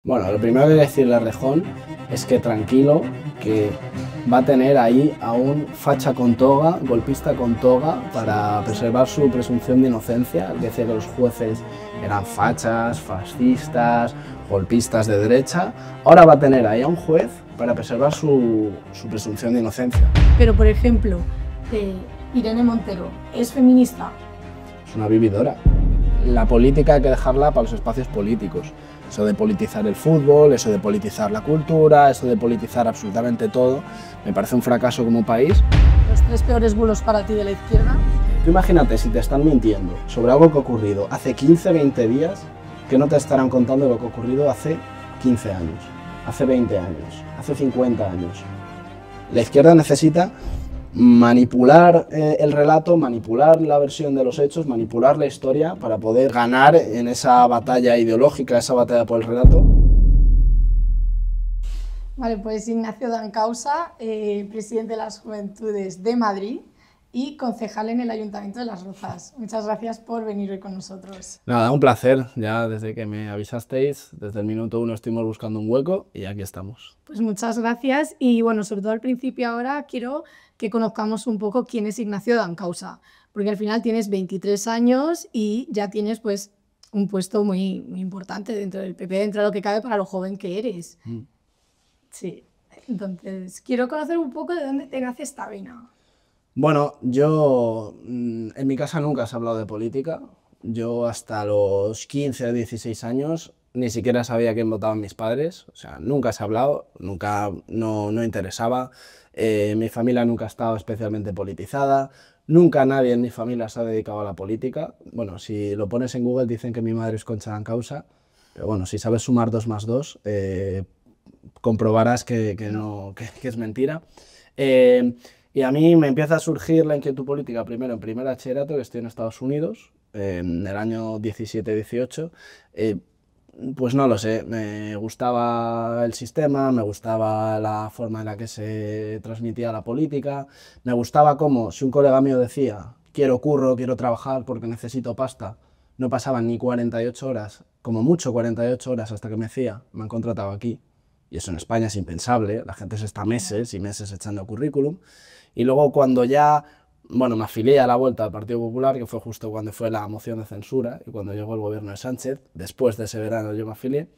Bueno, lo primero que voy a decirle a Rejón es que tranquilo, que va a tener ahí a un facha con toga, golpista con toga, para preservar su presunción de inocencia. Él decía que los jueces eran fachas, fascistas, golpistas de derecha. Ahora va a tener ahí a un juez para preservar su presunción de inocencia. Pero, por ejemplo, Irene Montero, ¿es feminista? Es una vividora. La política hay que dejarla para los espacios políticos. Eso de politizar el fútbol, eso de politizar la cultura, eso de politizar absolutamente todo, me parece un fracaso como país. ¿Los 3 peores bulos para ti de la izquierda? Tú imagínate si te están mintiendo sobre algo que ha ocurrido hace 15, 20 días, que no te estarán contando lo que ha ocurrido hace 15 años, hace 20 años, hace 50 años. La izquierda necesita manipular el relato, manipular la versión de los hechos, manipular la historia para poder ganar en esa batalla ideológica, esa batalla por el relato. Vale, pues Ignacio Dancausa, presidente de las Juventudes de Madrid y concejal en el Ayuntamiento de Las Rozas. Muchas gracias por venir hoy con nosotros. Nada, un placer. Ya desde que me avisasteis, desde el minuto 1 estuvimos buscando un hueco y aquí estamos. Pues muchas gracias y bueno, sobre todo al principio ahora quiero que conozcamos un poco quién es Ignacio Dancausa, porque al final tienes 23 años y ya tienes pues un puesto muy importante dentro del PP, dentro de lo que cabe para lo joven que eres. Sí, entonces quiero conocer un poco de dónde te nace esta vena. Bueno, yo en mi casa nunca se ha hablado de política. Yo hasta los 15 o 16 años ni siquiera sabía quién votaban mis padres. O sea, nunca se ha hablado, nunca, no interesaba. Mi familia nunca ha estado especialmente politizada. Nunca nadie en mi familia se ha dedicado a la política. Bueno, si lo pones en Google dicen que mi madre es Concha Dancausa. Pero bueno, si sabes sumar 2 más 2, comprobarás que es mentira. Y a mí me empieza a surgir la inquietud política primero en primer bachillerato, que estoy en Estados Unidos, en el año 17-18. Pues no lo sé, me gustaba el sistema, me gustaba la forma en la que se transmitía la política, me gustaba cómo, si un colega mío decía, quiero curro, quiero trabajar porque necesito pasta, no pasaban ni 48 horas, como mucho 48 horas hasta que me decía, me han contratado aquí. Y eso en España es impensable, la gente se está meses y meses echando currículum. Y luego cuando ya, bueno, me afilié a la vuelta al Partido Popular, que fue justo cuando fue la moción de censura y cuando llegó el gobierno de Sánchez, después de ese verano yo me afilié.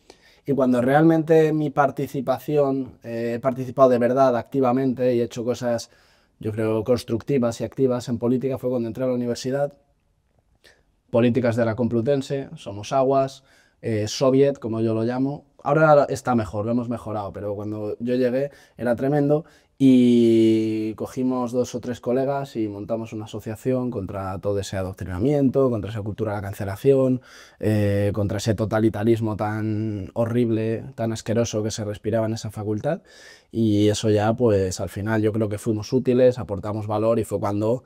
Y cuando realmente mi participación, he participado de verdad activamente y he hecho cosas, yo creo, constructivas y activas en política, fue cuando entré a la universidad. Políticas de la Complutense, Somos Aguas, Soviet, como yo lo llamo. Ahora está mejor, lo hemos mejorado, pero cuando yo llegué era tremendo y cogimos 2 o 3 colegas y montamos una asociación contra todo ese adoctrinamiento, contra esa cultura de la cancelación, contra ese totalitarismo tan horrible, tan asqueroso que se respiraba en esa facultad. Y eso ya, pues al final yo creo que fuimos útiles, aportamos valor y fue cuando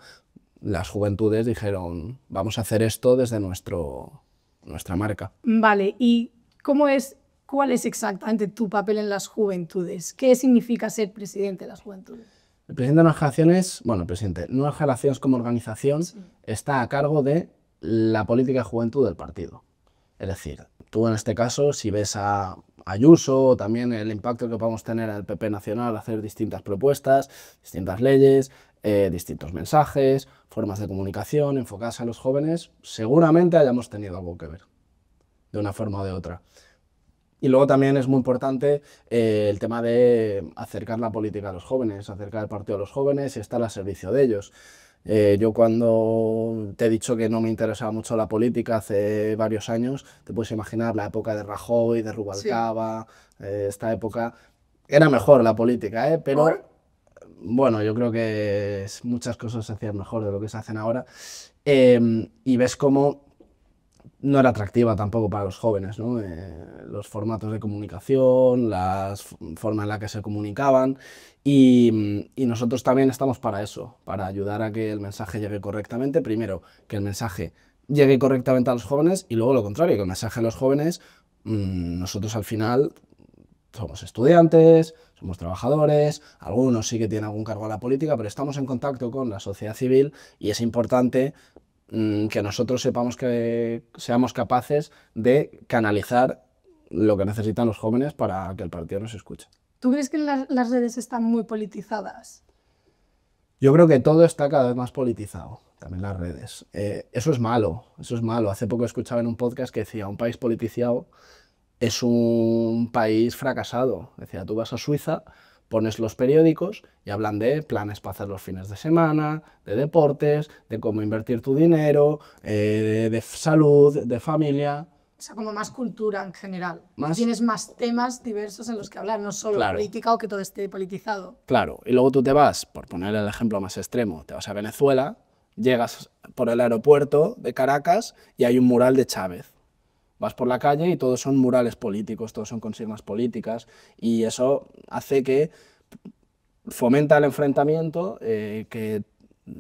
las juventudes dijeron, vamos a hacer esto desde nuestra marca. Vale, ¿y cuál es exactamente tu papel en las juventudes? ¿Qué significa ser presidente de las juventudes? El presidente de Nuevas Generaciones, bueno, el presidente, Nuevas Generaciones como organización está a cargo de la política de juventud del partido. Es decir, tú en este caso, si ves a Ayuso, también el impacto que podemos tener en el PP nacional, hacer distintas propuestas, distintas leyes, distintos mensajes, formas de comunicación enfocadas a los jóvenes, seguramente hayamos tenido algo que ver, de una forma o de otra. Y luego también es muy importante el tema de acercar la política a los jóvenes, acercar el partido a los jóvenes y estar al servicio de ellos. Yo cuando te he dicho que no me interesaba mucho la política hace varios años, te puedes imaginar la época de Rajoy, de Rubalcaba, esta época. Era mejor la política, pero bueno, yo creo que muchas cosas se hacían mejor de lo que se hacen ahora. Y ves cómo no era atractiva tampoco para los jóvenes, ¿no? Los formatos de comunicación, la forma en la que se comunicaban y nosotros también estamos para eso, para ayudar a que el mensaje llegue correctamente. Primero, que el mensaje llegue correctamente a los jóvenes y luego lo contrario, que el mensaje a los jóvenes, nosotros al final somos estudiantes, somos trabajadores, algunos sí que tienen algún cargo en la política, pero estamos en contacto con la sociedad civil y es importante que nosotros seamos capaces de canalizar lo que necesitan los jóvenes para que el partido nos escuche. ¿Tú crees que las redes están muy politizadas? Yo creo que todo está cada vez más politizado, también las redes. Eso es malo, eso es malo. Hace poco escuchaba en un podcast que decía, un país politizado es un país fracasado. Decía, tú vas a Suiza, pones los periódicos y hablan de planes para hacer los fines de semana, de deportes, de cómo invertir tu dinero, de salud, de familia. O sea, como más cultura en general. Más... Tienes más temas diversos en los que hablar, no solo Claro. política o que todo esté politizado. Claro, y luego tú te vas, por poner el ejemplo más extremo, te vas a Venezuela, llegas por el aeropuerto de Caracas y hay un mural de Chávez. Vas por la calle y todos son murales políticos, todos son consignas políticas, y eso hace que fomenta el enfrentamiento, que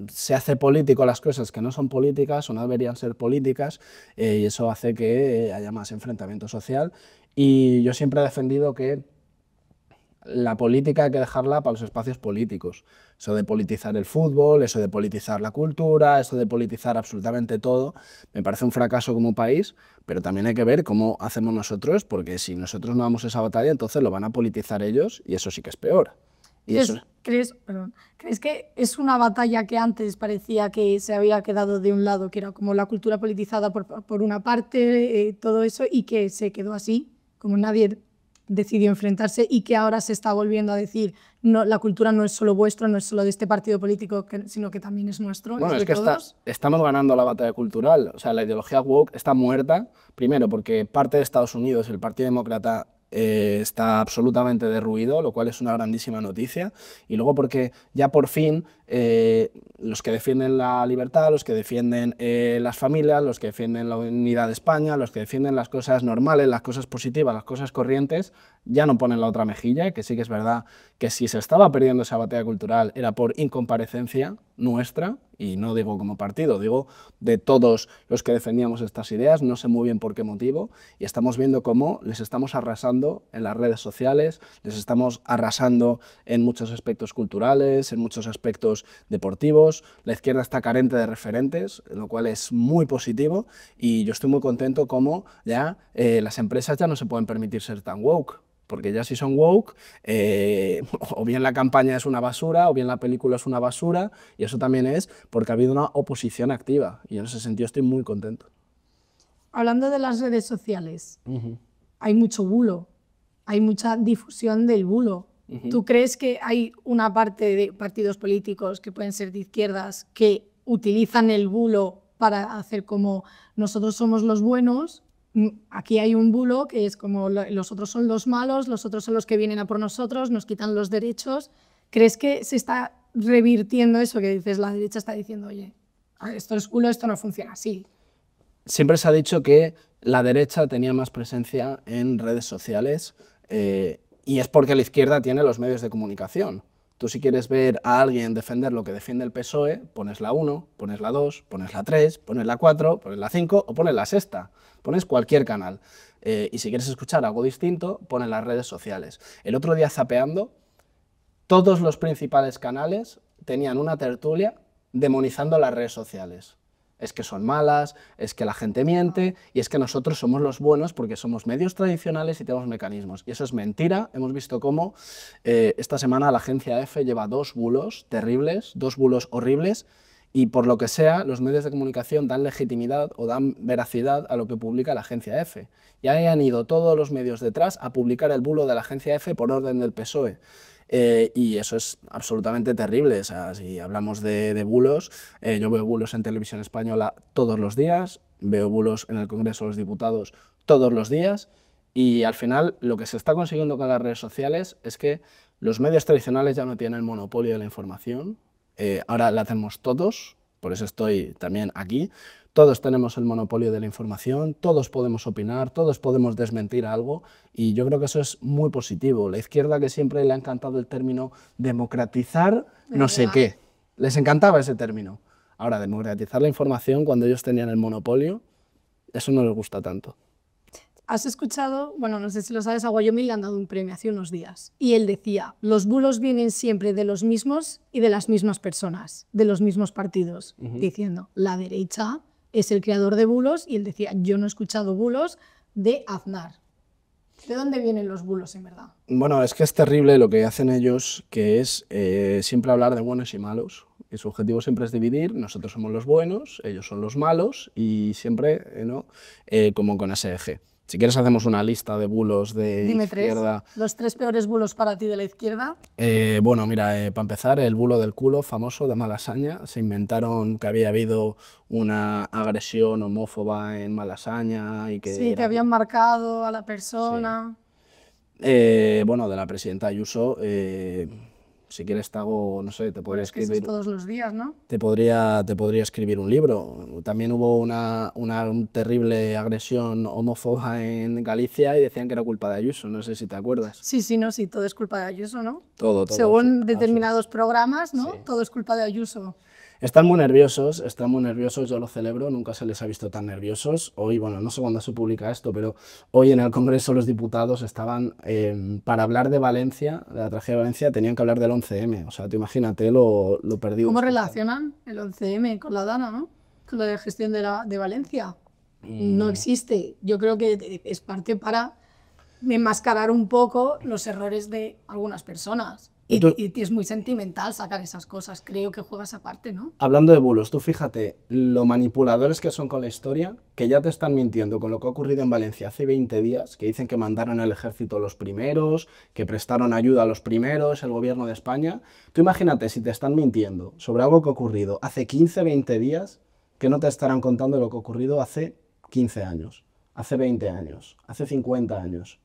se hace político las cosas que no son políticas o no deberían ser políticas, y eso hace que haya más enfrentamiento social. Y yo siempre he defendido que la política hay que dejarla para los espacios políticos. Eso de politizar el fútbol, eso de politizar la cultura, eso de politizar absolutamente todo, me parece un fracaso como país, pero también hay que ver cómo hacemos nosotros, porque si nosotros no damos esa batalla, entonces lo van a politizar ellos y eso sí que es peor. Y ¿Crees que es una batalla que antes parecía que se había quedado de un lado, que era como la cultura politizada por una parte, todo eso, y que se quedó así, como nadie decidió enfrentarse, y que ahora se está volviendo a decir, no, la cultura no es solo vuestro, no es solo de este partido político, sino que también es nuestro? Bueno, es que estamos ganando la batalla cultural. O sea, la ideología woke está muerta, primero porque parte de Estados Unidos, el Partido Demócrata, está absolutamente derruido, lo cual es una grandísima noticia, y luego porque ya por fin los que defienden la libertad, los que defienden las familias, los que defienden la unidad de España, los que defienden las cosas normales, las cosas positivas, las cosas corrientes, ya no ponen la otra mejilla, que sí que es verdad que si se estaba perdiendo esa batalla cultural era por incomparecencia nuestra, y no digo como partido, digo de todos los que defendíamos estas ideas, no sé muy bien por qué motivo, y estamos viendo cómo les estamos arrasando en las redes sociales, les estamos arrasando en muchos aspectos culturales, en muchos aspectos deportivos. La izquierda está carente de referentes, lo cual es muy positivo, y yo estoy muy contento como ya las empresas ya no se pueden permitir ser tan woke. Porque ya si son woke, o bien la campaña es una basura, o bien la película es una basura, y eso también es porque ha habido una oposición activa, y en ese sentido estoy muy contento. Hablando de las redes sociales, hay mucho bulo, hay mucha difusión del bulo. ¿Tú crees que hay una parte de partidos políticos que pueden ser de izquierdas que utilizan el bulo para hacer como nosotros somos los buenos? Aquí hay un bulo que es como los otros son los malos, los otros son los que vienen a por nosotros, nos quitan los derechos. ¿Crees que se está revirtiendo eso que dices, la derecha está diciendo, oye, esto es bulo, esto no funciona así? Siempre se ha dicho que la derecha tenía más presencia en redes sociales, y es porque la izquierda tiene los medios de comunicación. Tú si quieres ver a alguien defender lo que defiende el PSOE, pones la 1, pones la 2, pones la 3, pones la 4, pones la 5 o pones la sexta. Pones cualquier canal. Y si quieres escuchar algo distinto, pones las redes sociales. El otro día zapeando, todos los principales canales tenían una tertulia demonizando las redes sociales. Es que son malas, es que la gente miente y es que nosotros somos los buenos porque somos medios tradicionales y tenemos mecanismos. Y eso es mentira. Hemos visto cómo esta semana la agencia EFE lleva 2 bulos terribles, 2 bulos horribles, y por lo que sea, los medios de comunicación dan legitimidad o dan veracidad a lo que publica la agencia EFE. Y ahí han ido todos los medios detrás a publicar el bulo de la agencia EFE por orden del PSOE. Y eso es absolutamente terrible. O sea, si hablamos de bulos, yo veo bulos en Televisión Española todos los días, veo bulos en el Congreso de los Diputados todos los días, y al final lo que se está consiguiendo con las redes sociales es que los medios tradicionales ya no tienen el monopolio de la información. Ahora la tenemos todos, por eso estoy también aquí. Todos tenemos el monopolio de la información, todos podemos opinar, todos podemos desmentir algo, y yo creo que eso es muy positivo. La izquierda, que siempre le ha encantado el término democratizar no sé qué, les encantaba ese término. Ahora, democratizar la información cuando ellos tenían el monopolio, eso no les gusta tanto. ¿Has escuchado? Bueno, no sé si lo sabes, a Wyoming le han dado un premio hace unos días. Y él decía, los bulos vienen siempre de los mismos y de las mismas personas, de los mismos partidos, diciendo, la derecha es el creador de bulos, y él decía, yo no he escuchado bulos de Aznar. ¿De dónde vienen los bulos, en verdad? Bueno, es que es terrible lo que hacen ellos, que es siempre hablar de buenos y malos. Y su objetivo siempre es dividir, nosotros somos los buenos, ellos son los malos, y siempre, ¿no? Como con ese eje. Si quieres hacemos una lista de bulos de Dime izquierda. los 3 peores bulos para ti de la izquierda. Bueno, mira, para empezar, el bulo del culo famoso de Malasaña. Se inventaron que había habido una agresión homófoba en Malasaña y que Sí, que era... habían marcado a la persona. Bueno, de la presidenta Ayuso, si quieres te hago, no sé, te podría Es que eso es escribir, todos los días, ¿no? te podría escribir un libro. También hubo una terrible agresión homófoba en Galicia y decían que era culpa de Ayuso, no sé si te acuerdas. Sí, sí, no, sí, todo es culpa de Ayuso, ¿no? Todo, Según determinados programas, ¿no? Sí. Todo es culpa de Ayuso. Están muy nerviosos, yo lo celebro, nunca se les ha visto tan nerviosos. Hoy, bueno, no sé cuándo se publica esto, pero hoy en el Congreso los diputados estaban, para hablar de Valencia, de la tragedia de Valencia, tenían que hablar del 11M. O sea, tú imagínate lo perdido. ¿Cómo relacionan el 11M con la Dana, ¿no? Con la de gestión de Valencia? No existe. Yo creo que es parte para enmascarar un poco los errores de algunas personas. Y es muy sentimental sacar esas cosas. Creo que juega esa parte, ¿no? Hablando de bulos, tú fíjate lo manipuladores que son con la historia, que ya te están mintiendo con lo que ha ocurrido en Valencia hace 20 días, que dicen que mandaron al ejército los primeros, que prestaron ayuda a los primeros, el gobierno de España. Tú imagínate si te están mintiendo sobre algo que ha ocurrido hace 15, 20 días, que no te estarán contando lo que ha ocurrido hace 15 años, hace 20 años, hace 50 años.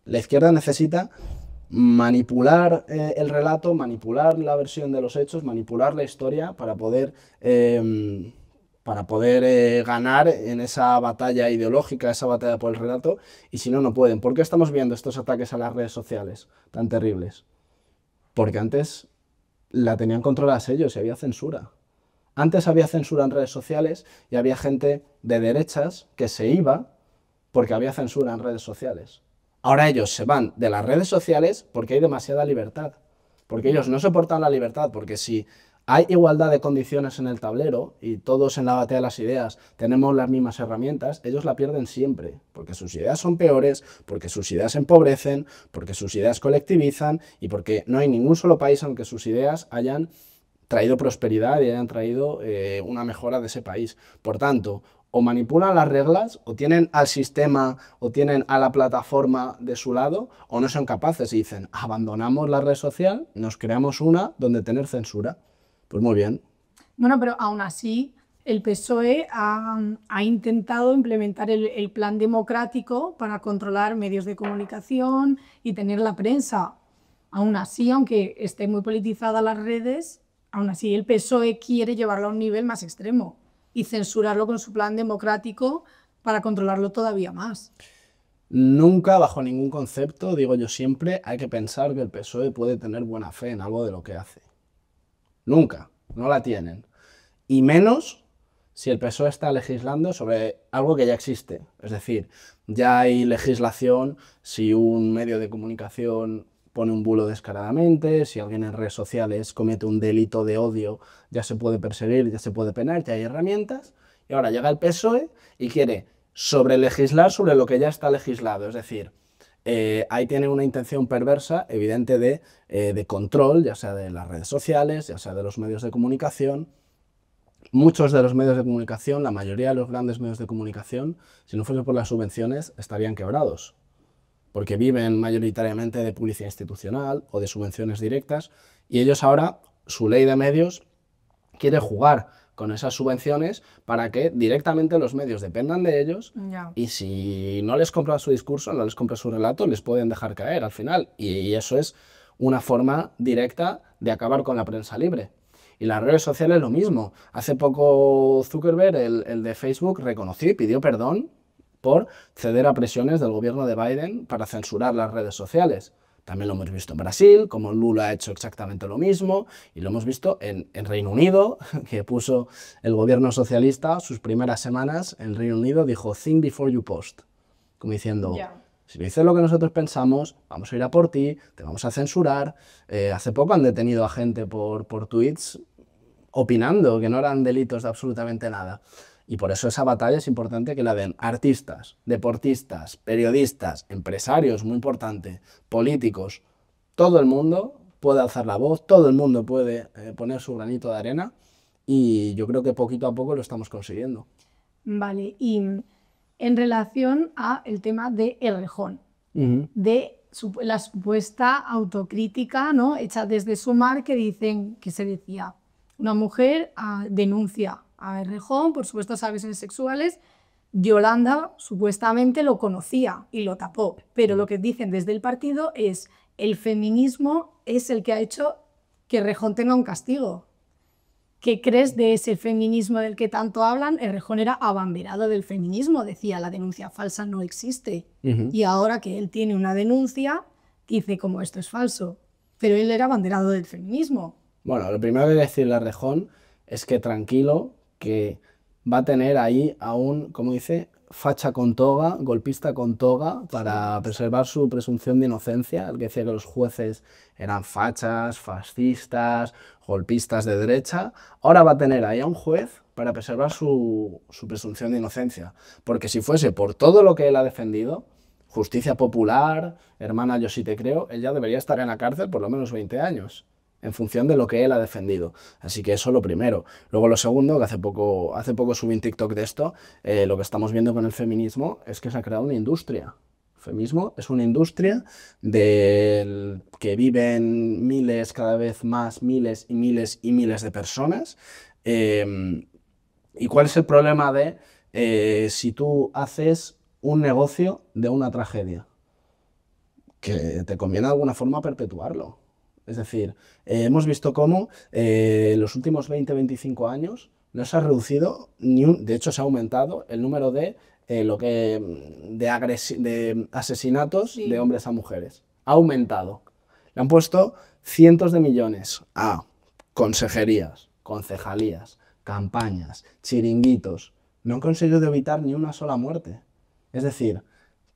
La izquierda necesita manipular el relato, manipular la versión de los hechos, manipular la historia para poder ganar en esa batalla ideológica, esa batalla por el relato, y si no, no pueden. ¿Por qué estamos viendo estos ataques a las redes sociales tan terribles? Porque antes la tenían controladas ellos y había censura. Antes había censura en redes sociales y había gente de derechas que se iba porque había censura en redes sociales. Ahora ellos se van de las redes sociales porque hay demasiada libertad. Porque ellos no soportan la libertad, porque si hay igualdad de condiciones en el tablero y todos en la batalla de las ideas tenemos las mismas herramientas, ellos la pierden siempre. Porque sus ideas son peores, porque sus ideas empobrecen, porque sus ideas colectivizan y porque no hay ningún solo país en el que sus ideas hayan traído prosperidad y hayan traído una mejora de ese país. Por tanto, o manipulan las reglas, o tienen al sistema, o tienen a la plataforma de su lado, o no son capaces y dicen, abandonamos la red social, nos creamos una donde tener censura. Pues muy bien. Bueno, pero aún así el PSOE ha intentado implementar el plan democrático para controlar medios de comunicación y tener la prensa. Aún así, aunque esté muy politizada las redes, aún así el PSOE quiere llevarlo a un nivel más extremo y censurarlo con su plan democrático para controlarlo todavía más. Nunca, bajo ningún concepto, digo yo siempre, hay que pensar que el PSOE puede tener buena fe en algo de lo que hace. Nunca, no la tienen. Y menos si el PSOE está legislando sobre algo que ya existe. Es decir, ya hay legislación si un medio de comunicación pone un bulo descaradamente, si alguien en redes sociales comete un delito de odio, ya se puede perseguir, ya se puede penar, ya hay herramientas. Y ahora llega el PSOE y quiere sobrelegislar sobre lo que ya está legislado. Es decir, ahí tiene una intención perversa, evidente, de control, ya sea de las redes sociales, ya sea de los medios de comunicación. Muchos de los medios de comunicación, la mayoría de los grandes medios de comunicación, si no fuese por las subvenciones, estarían quebrados, porque viven mayoritariamente de publicidad institucional o de subvenciones directas, y ellos ahora, su ley de medios, quiere jugar con esas subvenciones para que directamente los medios dependan de ellos, y si no les compran su discurso, no les compran su relato, les pueden dejar caer al final, y eso es una forma directa de acabar con la prensa libre. Y las redes sociales lo mismo. Hace poco Zuckerberg, el de Facebook, reconoció y pidió perdón por ceder a presiones del gobierno de Biden para censurar las redes sociales. También lo hemos visto en Brasil, como Lula ha hecho exactamente lo mismo, y lo hemos visto en Reino Unido, que puso el gobierno socialista sus primeras semanas en Reino Unido, dijo "think before you post", como diciendo, si no dices lo que nosotros pensamos, vamos a ir a por ti, te vamos a censurar. Hace poco han detenido a gente por tweets opinando que no eran delitos de absolutamente nada. Y por eso esa batalla es importante que la den artistas, deportistas, periodistas, empresarios, muy importante, políticos. Todo el mundo puede alzar la voz, todo el mundo puede poner su granito de arena y yo creo que poquito a poco lo estamos consiguiendo. Vale, y en relación a el tema de Errejón, de la supuesta autocrítica, ¿no?, hecha desde Sumar, que dicen que se decía, una mujer denuncia a Errejón por supuestos agresiones sexuales. Yolanda supuestamente lo conocía y lo tapó, pero lo que dicen desde el partido es el feminismo es el que ha hecho que Errejón tenga un castigo. ¿Qué crees de ese feminismo del que tanto hablan? Errejón era abanderado del feminismo, decía la denuncia falsa no existe. Y ahora que él tiene una denuncia, dice como esto es falso. Pero él era abanderado del feminismo. Bueno, lo primero que hay que decirle a Errejón es que tranquilo, que va a tener ahí a un, como dice, facha con toga, golpista con toga, para preservar su presunción de inocencia, el que decía que los jueces eran fachas, fascistas, golpistas de derecha. Ahora va a tener ahí a un juez para preservar su presunción de inocencia, porque si fuese por todo lo que él ha defendido, justicia popular, hermana yo sí te creo, él ya debería estar en la cárcel por lo menos 20 años. En función de lo que él ha defendido. Así que eso lo primero. Luego lo segundo, que hace poco subí un TikTok de esto, lo que estamos viendo con el feminismo es que se ha creado una industria. El feminismo es una industria del que viven miles, cada vez más, miles y miles y miles de personas. ¿Y cuál es el problema de si tú haces un negocio de una tragedia? Que te conviene de alguna forma perpetuarlo. Es decir, hemos visto cómo en los últimos 20-25 años no se ha reducido, de hecho se ha aumentado el número de asesinatos de hombres a mujeres. Ha aumentado. Le han puesto cientos de millones a consejerías, concejalías, campañas, chiringuitos. No han conseguido evitar ni una sola muerte. Es decir,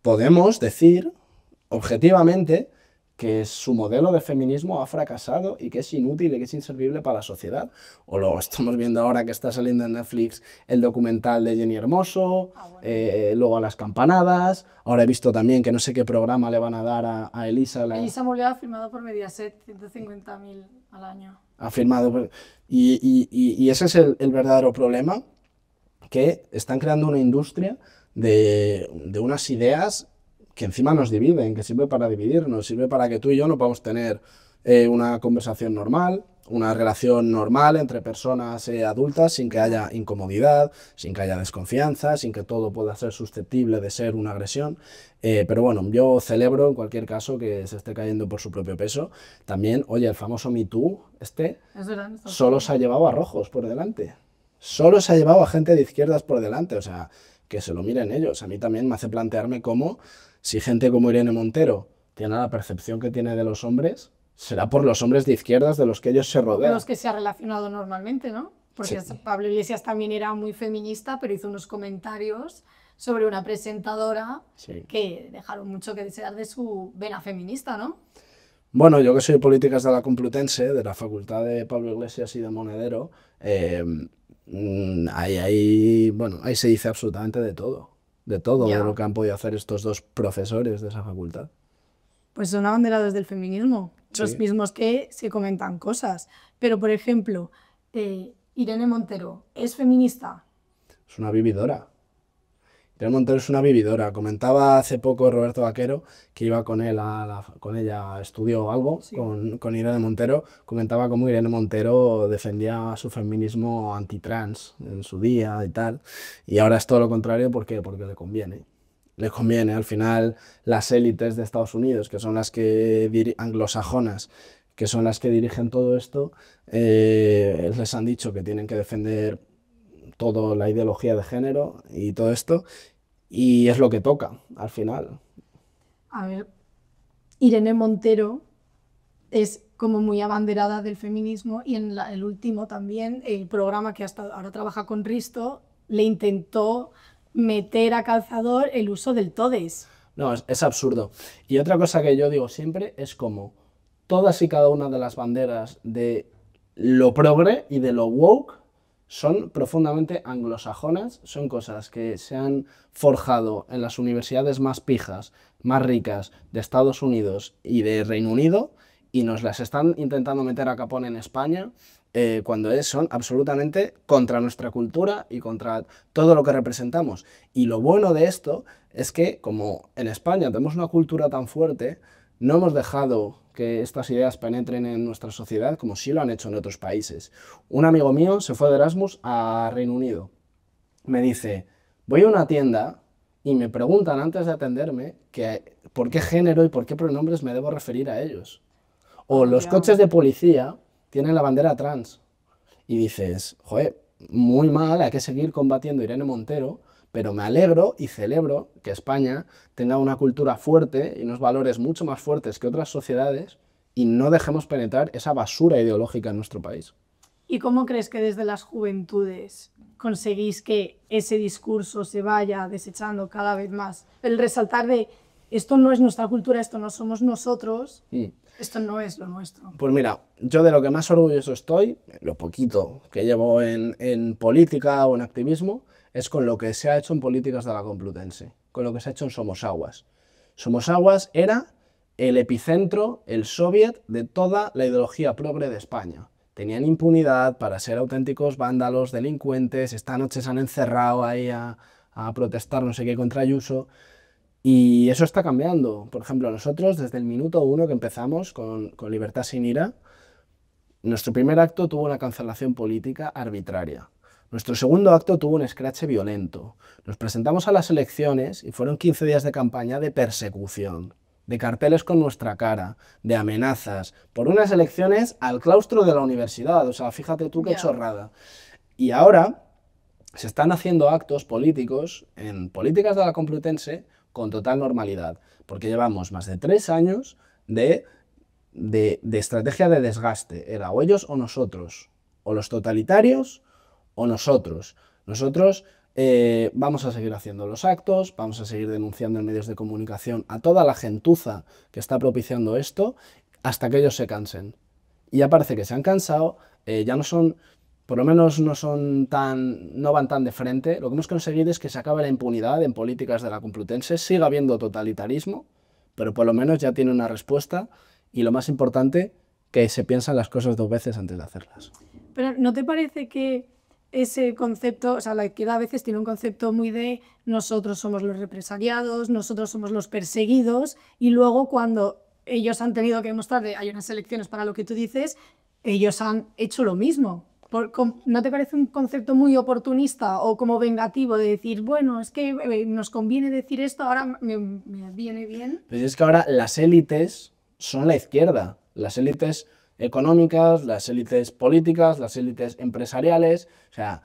podemos decir objetivamente que su modelo de feminismo ha fracasado y que es inútil y que es inservible para la sociedad. O lo estamos viendo ahora que está saliendo en Netflix el documental de Jenny Hermoso, luego a las campanadas. Ahora he visto también que no sé qué programa le van a dar a Elisa. Elisa Molero ha firmado por Mediaset 150.000 al año. Ha firmado. Y ese es el verdadero problema, que están creando una industria de unas ideas que encima nos dividen, que sirve para dividirnos, sirve para que tú y yo no podamos tener una conversación normal, una relación normal entre personas adultas sin que haya incomodidad, sin que haya desconfianza, sin que todo pueda ser susceptible de ser una agresión. Pero bueno, yo celebro en cualquier caso que se esté cayendo por su propio peso. También, oye, el famoso Me Too, solo se ha llevado a rojos por delante. Solo se ha llevado a gente de izquierdas por delante, o sea, que se lo miren ellos. A mí también me hace plantearme cómo, si gente como Irene Montero tiene la percepción que tiene de los hombres, será por los hombres de izquierdas de los que ellos se rodean. Con los que se ha relacionado normalmente, ¿no? Porque sí. Pablo Iglesias también era muy feminista, pero hizo unos comentarios sobre una presentadora que dejaron mucho que desear de su vena feminista, ¿no? Bueno, yo que soy de Políticas de la Complutense, de la Facultad de Pablo Iglesias y de Monedero, ahí se dice absolutamente de todo de lo que han podido hacer estos dos profesores de esa facultad. Pues son abanderados del feminismo, los mismos que se comentan cosas. Pero, por ejemplo, Irene Montero, ¿es feminista? Es una vividora. Irene Montero es una vividora. Comentaba hace poco Roberto Vaquero, que iba con él con ella, estudió algo con Irene Montero. Comentaba cómo Irene Montero defendía su feminismo antitrans en su día y tal. Y ahora es todo lo contrario. ¿Por qué? Porque le conviene. Le conviene. Al final, las élites de Estados Unidos, que son las que anglosajonas, que son las que dirigen todo esto, les han dicho que tienen que defender toda la ideología de género y todo esto, y es lo que toca al final. A ver, Irene Montero es como muy abanderada del feminismo y en el último también, el programa que hasta ahora trabaja con Risto, le intentó meter a calzador el uso del todes. No, es absurdo. Y otra cosa que yo digo siempre es como todas y cada una de las banderas de lo progre y de lo woke son profundamente anglosajonas, son cosas que se han forjado en las universidades más pijas, más ricas de Estados Unidos y de Reino Unido, y nos las están intentando meter a capón en España, cuando son absolutamente contra nuestra cultura y contra todo lo que representamos. Y lo bueno de esto es que, como en España tenemos una cultura tan fuerte, no hemos dejado que estas ideas penetren en nuestra sociedad como sí lo han hecho en otros países. Un amigo mío se fue de Erasmus a Reino Unido. Me dice, voy a una tienda y me preguntan antes de atenderme por qué género y por qué pronombres me debo referir a ellos. O los coches de policía tienen la bandera trans. Y dices, joder, muy mal, hay que seguir combatiendo Irene Montero, pero me alegro y celebro que España tenga una cultura fuerte y unos valores mucho más fuertes que otras sociedades y no dejemos penetrar esa basura ideológica en nuestro país. ¿Y cómo crees que desde las juventudes conseguís que ese discurso se vaya desechando cada vez más? El resaltar de esto no es nuestra cultura, esto no somos nosotros, esto no es lo nuestro. Pues mira, yo de lo que más orgulloso estoy, lo poquito que llevo en política o en activismo, es con lo que se ha hecho en políticas de la Complutense, con lo que se ha hecho en Somosaguas. Somosaguas era el epicentro, el soviet de toda la ideología progre de España. Tenían impunidad para ser auténticos vándalos, delincuentes, esta noche se han encerrado ahí a protestar no sé qué contra Ayuso. Y eso está cambiando. Por ejemplo, nosotros desde el minuto 1 que empezamos con Libertad sin Ira, nuestro primer acto tuvo una cancelación política arbitraria. Nuestro segundo acto tuvo un escrache violento. Nos presentamos a las elecciones y fueron 15 días de campaña de persecución, de carteles con nuestra cara, de amenazas, por unas elecciones al claustro de la universidad. O sea, fíjate tú qué chorrada. Y ahora se están haciendo actos políticos en políticas de la Complutense con total normalidad, porque llevamos más de 3 años de estrategia de desgaste. Era o ellos o nosotros, o los totalitarios o nosotros. Nosotros vamos a seguir haciendo los actos, vamos a seguir denunciando en medios de comunicación a toda la gentuza que está propiciando esto, hasta que ellos se cansen. Y ya parece que se han cansado, ya no son, por lo menos no van tan de frente. Lo que hemos conseguido es que se acabe la impunidad en políticas de la Complutense, siga habiendo totalitarismo, pero por lo menos ya tiene una respuesta y lo más importante, que se piensan las cosas 2 veces antes de hacerlas. Pero ¿no te parece que ese concepto, o sea, la izquierda a veces tiene un concepto muy de nosotros somos los represaliados, nosotros somos los perseguidos, y luego cuando ellos han tenido que demostrar que hay unas elecciones para lo que tú dices, ellos han hecho lo mismo? ¿No te parece un concepto muy oportunista o como vengativo de decir, bueno, es que nos conviene decir esto, ahora me viene bien? Pues es que ahora las élites son la izquierda, las élites económicas, las élites políticas, las élites empresariales, o sea,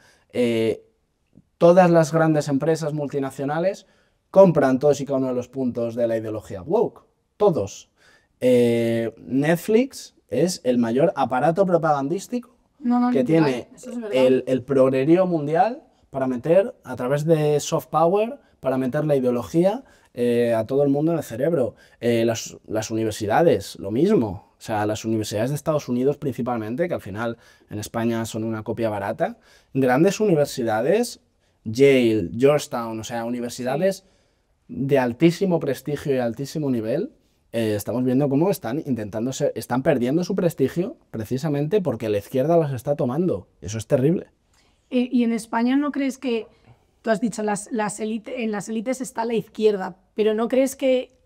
todas las grandes empresas multinacionales compran todos y cada uno de los puntos de la ideología woke, todos. Netflix es el mayor aparato propagandístico que tiene el progrerío mundial para meter, a través de soft power, para meter la ideología a todo el mundo en el cerebro. Las universidades, lo mismo. O sea, las universidades de Estados Unidos principalmente, que al final en España son una copia barata, grandes universidades, Yale, Georgetown, o sea, universidades de altísimo prestigio y altísimo nivel, estamos viendo cómo están perdiendo su prestigio precisamente porque la izquierda las está tomando. Eso es terrible. ¿Y en España no crees que, tú has dicho, en las élites está la izquierda, pero no crees que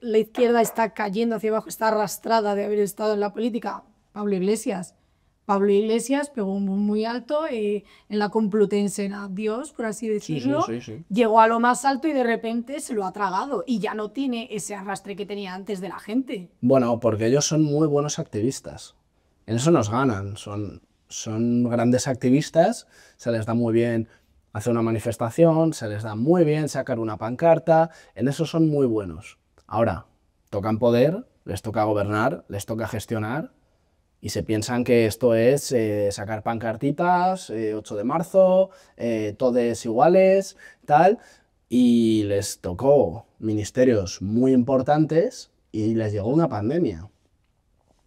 la izquierda está cayendo hacia abajo, está arrastrada de haber estado en la política? Pablo Iglesias pegó un boom muy alto en la Complutense, era Dios, por así decirlo. Sí. Llegó a lo más alto y de repente se lo ha tragado y ya no tiene ese arrastre que tenía antes de la gente. Bueno, porque ellos son muy buenos activistas. En eso nos ganan. Son grandes activistas, se les da muy bien hacer una manifestación, se les da muy bien sacar una pancarta, en eso son muy buenos. Ahora, tocan poder, les toca gobernar, les toca gestionar, y se piensan que esto es sacar pancartitas, 8 de marzo, todes iguales, tal, y les tocó ministerios muy importantes y les llegó una pandemia.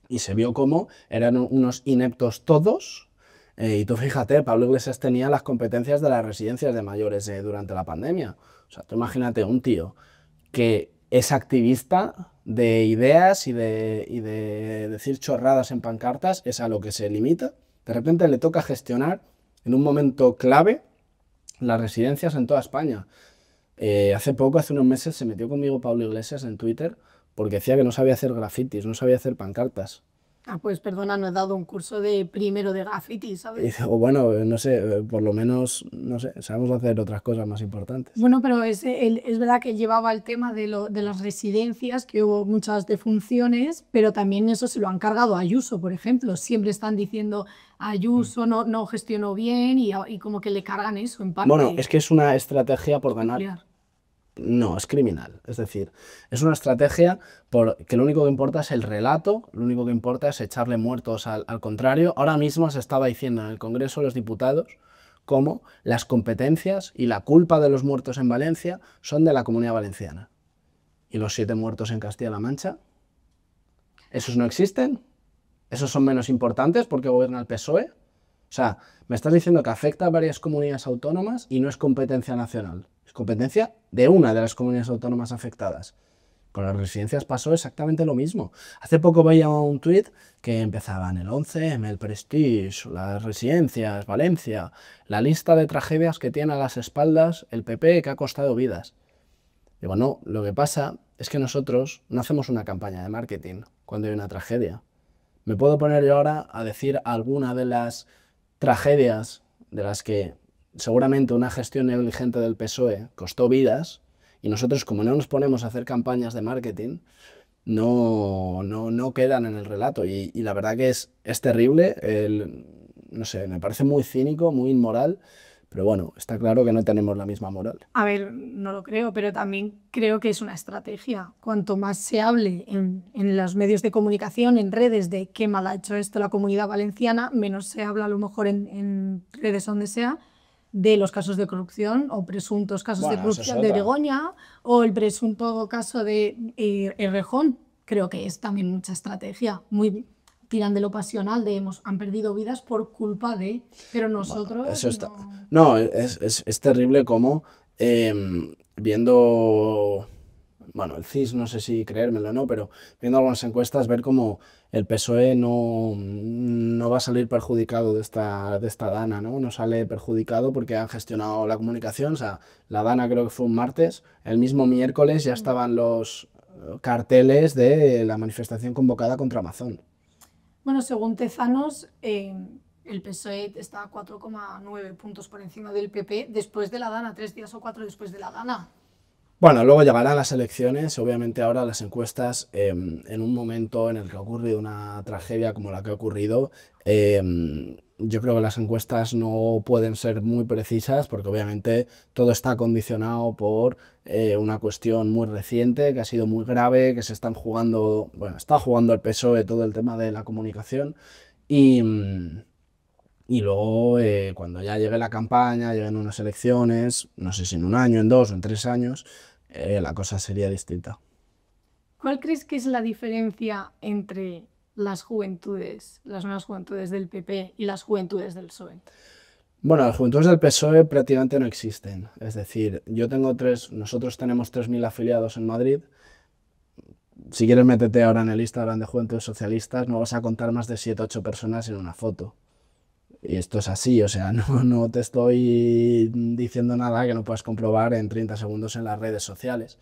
Y se vio cómo eran unos ineptos todos, Y tú fíjate, Pablo Iglesias tenía las competencias de las residencias de mayores durante la pandemia. O sea, tú imagínate un tío que es activista de ideas y de decir chorradas en pancartas, es a lo que se limita. De repente le toca gestionar en un momento clave las residencias en toda España. Hace poco, hace unos meses, se metió conmigo Pablo Iglesias en Twitter porque decía que no sabía hacer grafitis, no sabía hacer pancartas. Ah, pues perdona, no he dado un curso de primero de graffiti, Y ¿sabes? dice, o bueno, no sé, por lo menos, no sé, sabemos hacer otras cosas más importantes. Bueno, pero es verdad que llevaba el tema de las residencias, que hubo muchas defunciones, pero también eso se lo han cargado a Ayuso, por ejemplo. Siempre están diciendo Ayuso no gestionó bien y como que le cargan eso en parte. Bueno, es que es una estrategia por ganar. Peculiar. No, es criminal. Es decir, es una estrategia que lo único que importa es el relato, lo único que importa es echarle muertos al contrario. Ahora mismo se estaba diciendo en el Congreso de los Diputados cómo las competencias y la culpa de los muertos en Valencia son de la Comunidad Valenciana. ¿Y los 7 muertos en Castilla-La Mancha? ¿Esos no existen? ¿Esos son menos importantes porque gobierna el PSOE? O sea, me estás diciendo que afecta a varias comunidades autónomas y no es competencia nacional. Es competencia de una de las comunidades autónomas afectadas. Con las residencias pasó exactamente lo mismo. Hace poco veía un tuit que empezaba en el 11M, el Prestige, las residencias, Valencia, la lista de tragedias que tiene a las espaldas el PP que ha costado vidas. Digo, no, lo que pasa es que nosotros no hacemos una campaña de marketing cuando hay una tragedia. Me puedo poner yo ahora a decir alguna de las tragedias de las que seguramente una gestión negligente del PSOE costó vidas, y nosotros, como no nos ponemos a hacer campañas de marketing, no quedan en el relato. Y la verdad que es terrible, no sé, me parece muy cínico, muy inmoral, pero bueno, está claro que no tenemos la misma moral. A ver, no lo creo, pero también creo que es una estrategia. Cuanto más se hable en los medios de comunicación, en redes, de qué mal ha hecho esto la Comunidad Valenciana, menos se habla a lo mejor en redes donde sea de los casos de corrupción o presuntos casos de Bueno, eso es corrupción de otra. Begoña o el presunto caso de Errejón. Creo que es también mucha estrategia, muy tiran de lo pasional, han perdido vidas por culpa de, pero nosotros Eso está. no. No, es terrible como viendo, bueno, el CIS, no sé si creérmelo o no, pero viendo algunas encuestas, ver cómo el PSOE no va a salir perjudicado de esta Dana, ¿no? No sale perjudicado porque han gestionado la comunicación. O sea, la Dana creo que fue un martes, el mismo miércoles ya estaban los carteles de la manifestación convocada contra Amazon. Bueno, según Tezanos, el PSOE está a 4,9 puntos por encima del PP después de la Dana, 3 días o 4 después de la Dana. Bueno, luego llegarán las elecciones, obviamente ahora las encuestas, en un momento en el que ha ocurrido una tragedia como la que ha ocurrido, yo creo que las encuestas no pueden ser muy precisas porque obviamente todo está condicionado por una cuestión muy reciente, que ha sido muy grave, que se están jugando, bueno, está jugando el PSOE todo el tema de la comunicación y luego cuando ya llegue la campaña, lleguen unas elecciones, no sé si en un año, en 2 o en 3 años, la cosa sería distinta. ¿Cuál crees que es la diferencia entre las juventudes, las nuevas juventudes del PP y las juventudes del PSOE? Bueno, las juventudes del PSOE prácticamente no existen. Es decir, nosotros tenemos 3.000 afiliados en Madrid. Si quieres métete ahora en el Instagram de Juventudes Socialistas, no vas a contar más de 7 o 8 personas en una foto. Y esto es así, o sea, no te estoy diciendo nada que no puedas comprobar en 30 segundos en las redes sociales.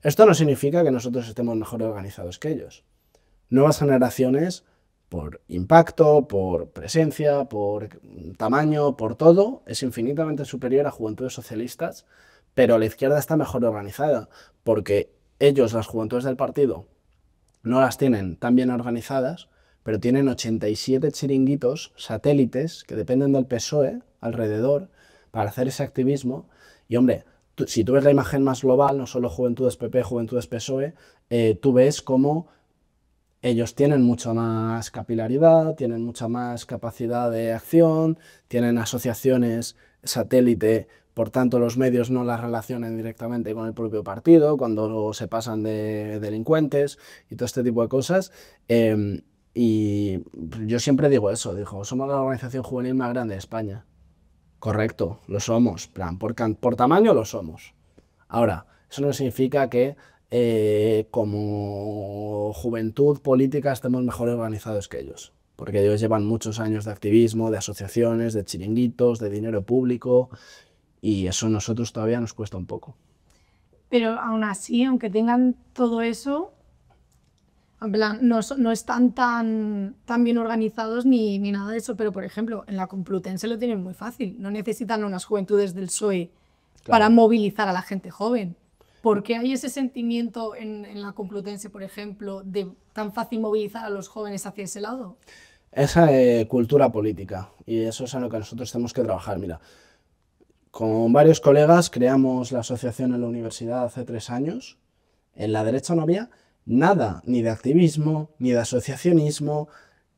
Esto no significa que nosotros estemos mejor organizados que ellos. Nuevas generaciones, por impacto, por presencia, por tamaño, por todo, es infinitamente superior a Juventudes Socialistas, pero la izquierda está mejor organizada, porque ellos, las juventudes del partido, no las tienen tan bien organizadas, pero tienen 87 chiringuitos satélites que dependen del PSOE alrededor para hacer ese activismo. Y hombre, si tú ves la imagen más global, no solo Juventudes PP, Juventudes PSOE, tú ves cómo ellos tienen mucha más capilaridad, tienen mucha más capacidad de acción, tienen asociaciones satélite, por tanto los medios no las relacionan directamente con el propio partido cuando se pasan de delincuentes y todo este tipo de cosas. Y yo siempre digo eso, digo, somos la organización juvenil más grande de España. Correcto, lo somos, plan, por tamaño lo somos. Ahora, eso no significa que como juventud política estemos mejor organizados que ellos, porque ellos llevan muchos años de activismo, de asociaciones, de chiringuitos, de dinero público, y eso a nosotros todavía nos cuesta un poco. Pero aún así, aunque tengan todo eso, en plan, no están tan bien organizados ni nada de eso, pero por ejemplo, en la Complutense lo tienen muy fácil, no necesitan unas juventudes del PSOE para movilizar a la gente joven. ¿Por qué hay ese sentimiento en la Complutense, por ejemplo, de tan fácil movilizar a los jóvenes hacia ese lado? Esa cultura política, y eso es en lo que nosotros tenemos que trabajar. Mira, con varios colegas creamos la asociación en la universidad hace 3 años. En la derecha no había nada, ni de activismo, ni de asociacionismo,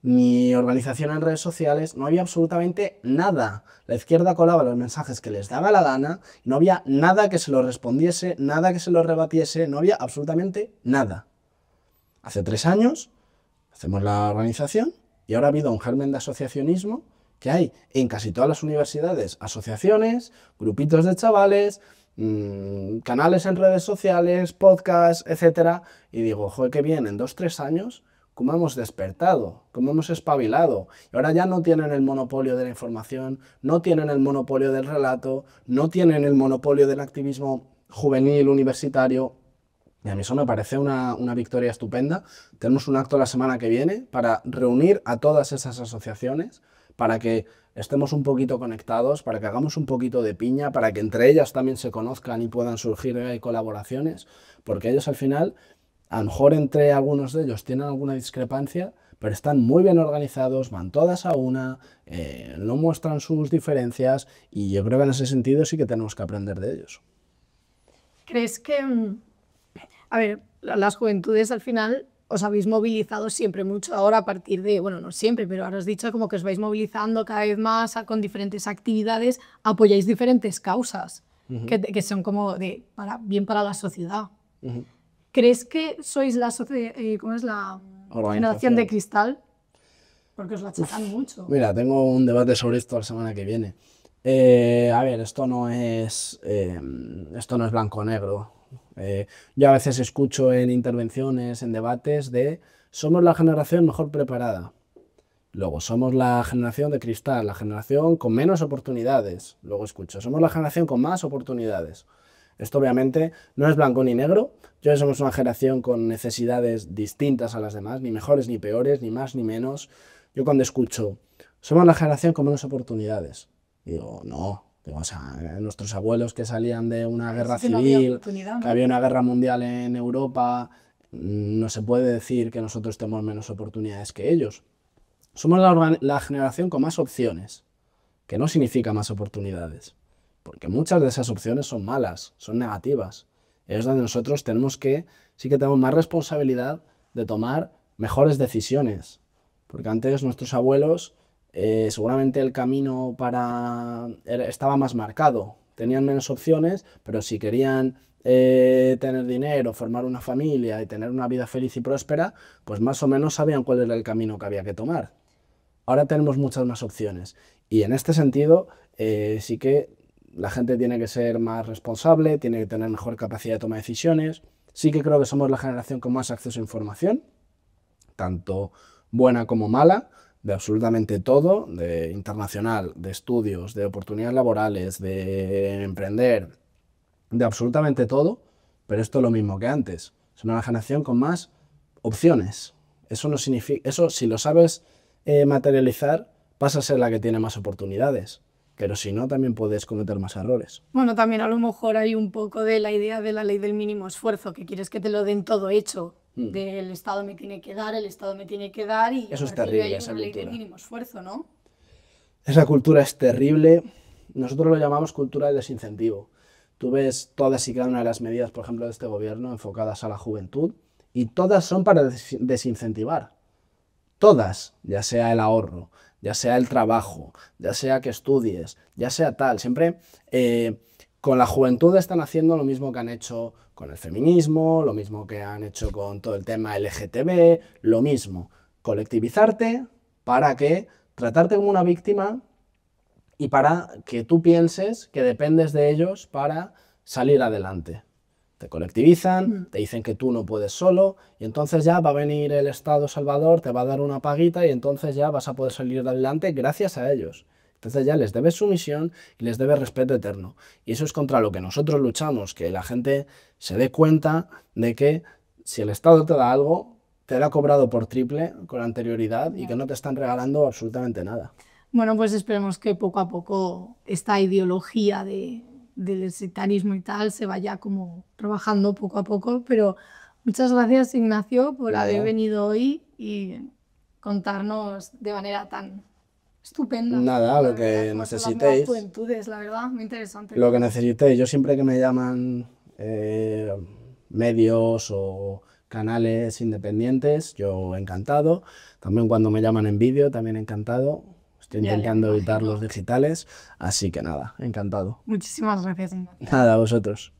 ni organización en redes sociales, no había absolutamente nada. La izquierda colaba los mensajes que les daba la gana, no había nada que se lo respondiese, nada que se lo rebatiese, no había absolutamente nada. Hace 3 años hacemos la organización y ahora ha habido un germen de asociacionismo que hay en casi todas las universidades, asociaciones, grupitos de chavales, canales en redes sociales, podcasts, etc. Y digo, joder, qué bien, en 2-3 años, cómo hemos despertado, cómo hemos espabilado. Y ahora ya no tienen el monopolio de la información, no tienen el monopolio del relato, no tienen el monopolio del activismo juvenil, universitario. Y a mí eso me parece una victoria estupenda. Tenemos un acto la semana que viene para reunir a todas esas asociaciones, para que estemos un poquito conectados, para que hagamos un poquito de piña, para que entre ellas también se conozcan y puedan surgir colaboraciones, porque ellos al final, a lo mejor entre algunos de ellos tienen alguna discrepancia, pero están muy bien organizados, van todas a una, no muestran sus diferencias, y yo creo que en ese sentido sí que tenemos que aprender de ellos. ¿Crees que, a ver, las juventudes al final os habéis movilizado siempre mucho ahora a partir de, bueno, no siempre, pero ahora has dicho como que os vais movilizando cada vez más con diferentes actividades, apoyáis diferentes causas que son como bien para la sociedad. ¿Crees que sois ¿cómo es la generación de cristal? Porque os la achacan mucho. Mira, tengo un debate sobre esto la semana que viene. A ver, esto no es blanco o negro. Yo a veces escucho en intervenciones, en debates de somos la generación mejor preparada. Luego, somos la generación de cristal, la generación con menos oportunidades. Luego escucho, somos la generación con más oportunidades. Esto obviamente no es blanco ni negro. Yo somos una generación con necesidades distintas a las demás, ni mejores ni peores, ni más ni menos. Yo cuando escucho, somos la generación con menos oportunidades, digo, no. O sea, nuestros abuelos que salían de una guerra civil, que había una guerra mundial en Europa, no se puede decir que nosotros tenemos menos oportunidades que ellos. Somos la generación con más opciones, que no significa más oportunidades, porque muchas de esas opciones son malas, son negativas. Es donde nosotros sí que tenemos más responsabilidad de tomar mejores decisiones, porque antes nuestros abuelos seguramente el camino estaba más marcado, tenían menos opciones, pero si querían tener dinero, formar una familia y tener una vida feliz y próspera, pues más o menos sabían cuál era el camino que había que tomar. Ahora tenemos muchas más opciones y en este sentido sí que la gente tiene que ser más responsable, tiene que tener mejor capacidad de toma de decisiones. Sí que creo que somos la generación con más acceso a información, tanto buena como mala, de absolutamente todo, de internacional, de estudios, de oportunidades laborales, de emprender, de absolutamente todo, pero esto es lo mismo que antes. Somos una generación con más opciones. Eso no significa, eso si lo sabes materializar, vas a ser la que tiene más oportunidades, pero si no, también puedes cometer más errores. Bueno, también a lo mejor hay un poco de la idea de la ley del mínimo esfuerzo, que quieres que te lo den todo hecho. Del Estado me tiene que dar, el Estado me tiene que dar y eso es terrible, hay una ley del mínimo esfuerzo, ¿no? Esa cultura es terrible. Nosotros lo llamamos cultura de desincentivo. Tú ves todas y cada una de las medidas, por ejemplo, de este gobierno enfocadas a la juventud y todas son para desincentivar. Todas, ya sea el ahorro, ya sea el trabajo, ya sea que estudies, ya sea tal. Siempre con la juventud están haciendo lo mismo que han hecho con el feminismo, lo mismo que han hecho con todo el tema LGTB, lo mismo. colectivizarte, para que tratarte como una víctima y para que tú pienses que dependes de ellos para salir adelante. Te colectivizan, te dicen que tú no puedes solo y entonces ya va a venir el Estado Salvador, te va a dar una paguita y entonces ya vas a poder salir adelante gracias a ellos. Entonces ya les debes sumisión y les debes respeto eterno. Y eso es contra lo que nosotros luchamos, que la gente se dé cuenta de que si el Estado te da algo, te lo ha cobrado por triple con anterioridad y que no te están regalando absolutamente nada. Bueno, pues esperemos que poco a poco esta ideología del sectarismo y tal se vaya como trabajando poco a poco, pero muchas gracias, Ignacio, por Nada. haber venido hoy y contarnos de manera tan estupenda. Nada, la lo que verdad, sobre las nuevas necesitéis. juventudes, la verdad, muy interesante. Lo que necesitéis. Yo siempre que me llaman medios o canales independientes, yo encantado. También cuando me llaman en vídeo, también encantado. Estoy Ya, ya me intentando evitar imagino. los digitales, así que nada, encantado. Muchísimas gracias, Ignacio. Nada, a vosotros.